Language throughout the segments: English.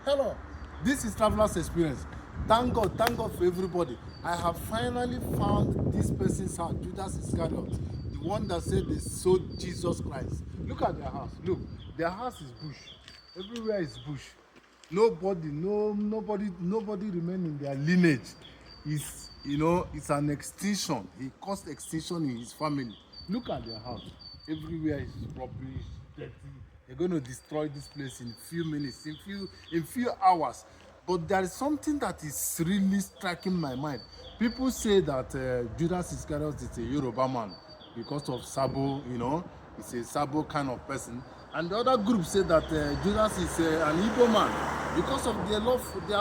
Hello, this is Traveler's Experience. Thank God for everybody. I have finally found this person's house, Judas Iscariot, the one that said they sold Jesus Christ. Look at their house. Look, their house is bush. Everywhere is bush. Nobody remain in their lineage. It's an extinction. He caused extinction in his family. Look at their house. Everywhere is rubbish, dirty. They're going to destroy this place in few minutes, in few hours. But there is something that is really striking my mind. People say that Judas Iscariot is a Yoruba man because of Sabo, he's a Sabo kind of person. And the other group say that Judas is an Igbo man because of their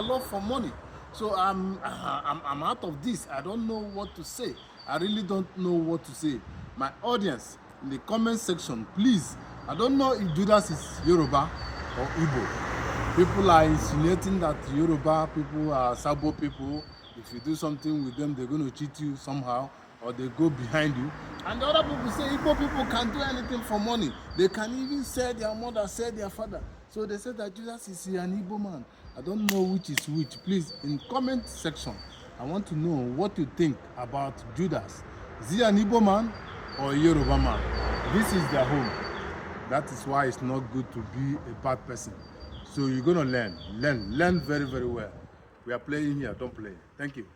love for money. So I'm out of this. I don't know what to say. I really don't know what to say. My audience, in the comment section, please. I don't know if Judas is Yoruba or Igbo. People are insinuating that Yoruba people are Sabo people. If you do something with them, they're going to cheat you somehow, or they go behind you. And the other people say Igbo people can do anything for money. They can even sell their mother, sell their father. So they say that Judas is an Igbo man. I don't know which is which. Please, in comment section, I want to know what you think about Judas. Is he an Igbo man or a Yoruba man? This is their home. That is why it's not good to be a bad person. So you're going to learn very, very well. We are playing here. Don't play. Thank you.